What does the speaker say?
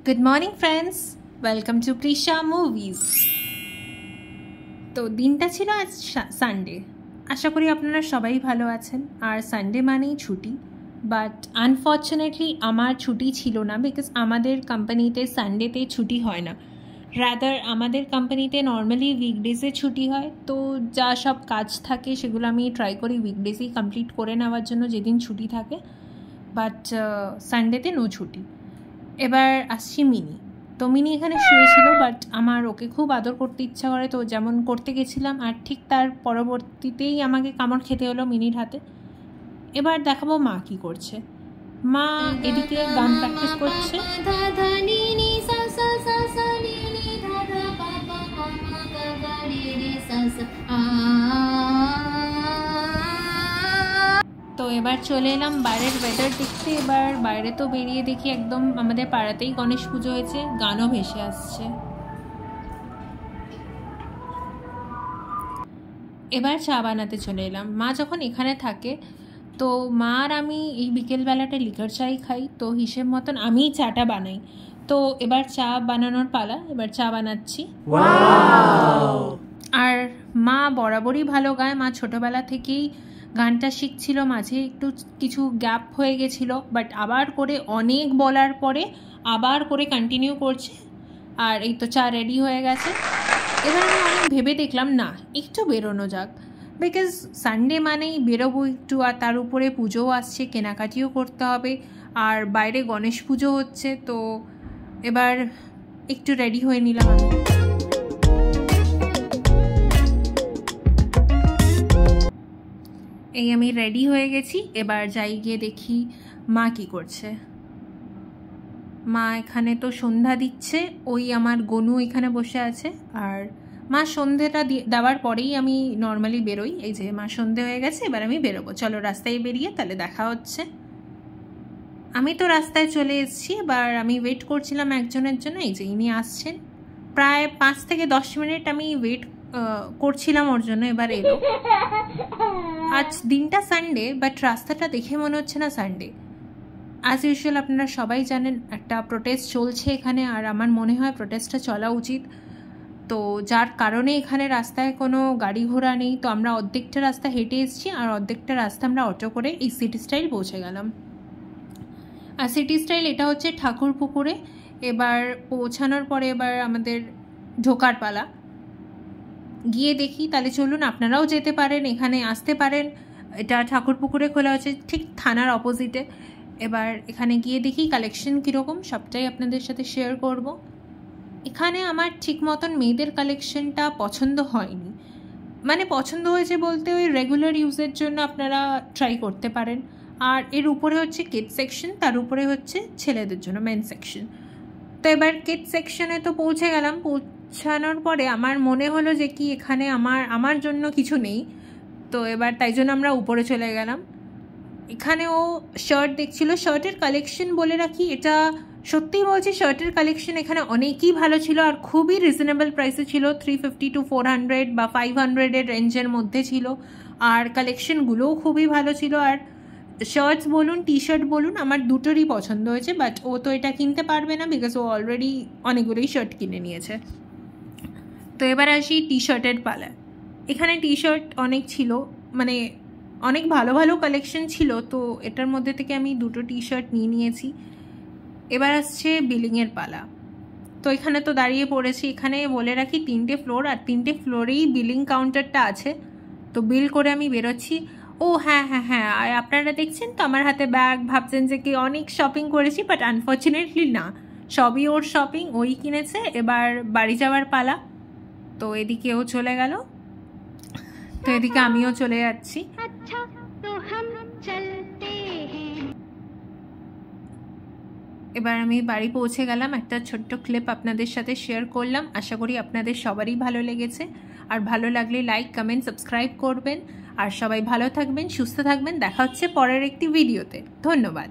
Good morning friends, welcome to Prisha Movies. তো দিনটা ছিল আজ সানডে। আশা করি আপনারা সবাই ভালো আছেন। আর সানডে মানেই ছুটি, বাট আনফর্চুনেটলি আমার ছুটি ছিল না, বিকজ আমাদের কোম্পানিতে সানডেতে ছুটি হয় না। রাদার আমাদের কোম্পানিতে নর্মালি উইকডেজে ছুটি হয়। তো যা সব কাজ থাকে সেগুলো আমি ট্রাই করি উইকডেজেই কমপ্লিট করে নেওয়ার জন্য যেদিন ছুটি থাকে, বাট সানডেতে নো ছুটি। এবার আসছি মিনি। তো মিনি এখানে শুয়েছিল, বাট আমার ওকে খুব আদর করতে ইচ্ছা করে, তো যেমন করতে গেছিলাম আর ঠিক তার পরবর্তীতেই আমাকে কামড় খেতে হলো মিনির হাতে। এবার দেখাবো মা কি করছে। মা এদিকে গান প্র্যাকটিস করছে। তো এবার চলে এলাম বাইরের ওয়েদার দেখতে। এবার বাইরে তো বেরিয়ে দেখি একদম আমাদের পাড়াতেই গণেশ পুজো হয়েছে, গানও ভেসে আসছে। এবার চা বানাতে চলে এলাম। মা যখন এখানে থাকে তো মা আর আমি এই বিকেলবেলাটা লিকার চাই খাই, তো হিসেব মতন আমিই চাটা বানাই। তো এবার চা বানানোর পালা, এবার চা বানাচ্ছি। আর মা বরাবরই ভালো গায়। মা ছোটোবেলা থেকেই গানটা শিখছিল, মাঝে একটু কিছু গ্যাপ হয়ে গেছিলো, বাট আবার করে অনেক বলার পরে আবার করে কন্টিনিউ করছে। আর এই তো চা রেডি হয়ে গেছে। এবার আমি অনেক ভেবে দেখলাম না একটু বেরোনো যাক, বিকজ সানডে মানেই বেরোবো একটু, আর তার উপরে পুজোও আসছে, কেনাকাটিও করতে হবে, আর বাইরে গণেশ পুজো হচ্ছে। তো এবার একটু রেডি হয়ে নিলাম আমি। এই আমি রেডি হয়ে গেছি। এবার যাই গিয়ে দেখি মা কি করছে। মা এখানে তো সন্ধ্যা দিচ্ছে, ওই আমার গনু এখানে বসে আছে। আর মা সন্ধ্যেটা দেওয়ার পরেই আমি নর্মালি বেরোই। এই যে মা সন্ধ্যে হয়ে গেছে, এবার আমি বেরোবো, চলো রাস্তায় বেরিয়ে তাহলে দেখা হচ্ছে। আমি তো রাস্তায় চলে এসেছি। এবার আমি ওয়েট করছিলাম একজনের জন্য, এই যে ইনি আসছেন। প্রায় 5 থেকে 10 মিনিট আমি ওয়েট করছিলাম ওর জন্য। এবার এলো। আজ দিনটা সানডে, বাট রাস্তাটা দেখে মনে হচ্ছে না সানডে। অ্যাজ ইউজুয়াল আপনারা সবাই জানেন একটা প্রোটেস্ট চলছে এখানে, আর আমার মনে হয় প্রোটেস্টটা চলা উচিত। তো যার কারণে এখানে রাস্তায় কোনো গাড়ি ঘোড়া নেই। তো আমরা অর্ধেকটা রাস্তা হেঁটে এসেছি, আর অর্ধেকটা রাস্তা আমরা অটো করে এই সিটি স্টাইল পৌঁছে গেলাম। আর সিটি স্টাইল এটা হচ্ছে ঠাকুরপুকুরে। এবার পৌঁছানোর পরে এবার আমাদের ঢোকার পালা। গিয়ে দেখি, তাহলে চলুন আপনারাও যেতে পারেন, এখানে আসতে পারেন। এটা ঠাকুরপুকুরে খোলা হচ্ছে, ঠিক থানার অপোজিটে। এবার এখানে গিয়ে দেখি কালেকশন কীরকম, সবটাই আপনাদের সাথে শেয়ার করব। এখানে আমার ঠিক মতন মেয়েদের কালেকশনটা পছন্দ হয়নি। মানে পছন্দ হয়েছে বলতে ওই রেগুলার ইউজের জন্য আপনারা ট্রাই করতে পারেন। আর এর উপরে হচ্ছে কিডস সেকশন, তার উপরে হচ্ছে ছেলেদের জন্য মেন সেকশন। তো এবার কিডস সেকশনে তো পৌঁছে গেলাম। পৌঁছানোর পরে আমার মনে হলো যে কি এখানে আমার জন্য কিছু নেই। তো এবার তাই জন্য আমরা উপরে চলে গেলাম। এখানে ও শার্ট দেখছিল। শার্টের কালেকশন বলে রাখি, এটা সত্যিই বলছি, শার্টের কালেকশন এখানে অনেকই ভালো ছিল, আর খুবই রিজনেবল প্রাইসে ছিল। 350 to 400 বা 500-এর রেঞ্জের মধ্যে ছিল। আর কালেকশনগুলোও খুবই ভালো ছিল। আর শার্টস বলুন টি শার্ট বলুন, আমার দুটোরই পছন্দ হয়েছে। বাট ও তো এটা কিনতে পারবে না, বিকজ ও অলরেডি অনেকগুলোই শার্ট কিনে নিয়েছে। তো এবার আসি টি শার্টের পালায়। এখানে টি শার্ট অনেক ছিল, মানে অনেক ভালো ভালো কালেকশন ছিল। তো এটার মধ্যে থেকে আমি দুটো টি শার্ট নিয়ে নিয়েছি। এবার আসছে বিলিংয়ের পালা। তো এখানে তো দাঁড়িয়ে পড়েছি। এখানে বলে রাখি 3টে ফ্লোর, আর 3টে ফ্লোরেই বিলিং কাউন্টারটা আছে। তো বিল করে আমি বেরোচ্ছি। ও হ্যাঁ হ্যাঁ হ্যাঁ, আর আপনারা দেখছেন তো আমার হাতে ব্যাগ, ভাবছেন যে কি অনেক শপিং করেছি, বাট আনফর্চুনেটলি না, সবই ওর শপিং, ওই কিনেছে। এবার বাড়ি যাওয়ার পালা। তো এদিকেও চলে গেল, তো এদিকে আমিও চলে যাচ্ছি। এবার আমি বাড়ি পৌঁছে গেলাম। একটা ছোট্ট ক্লিপ আপনাদের সাথে শেয়ার করলাম। আশা করি আপনাদের সবারই ভালো লেগেছে। আর ভালো লাগলে লাইক, কমেন্ট, সাবস্ক্রাইব করবেন। আর সবাই ভালো থাকবেন, সুস্থ থাকবেন। দেখা হচ্ছে পরের একটি ভিডিওতে। ধন্যবাদ।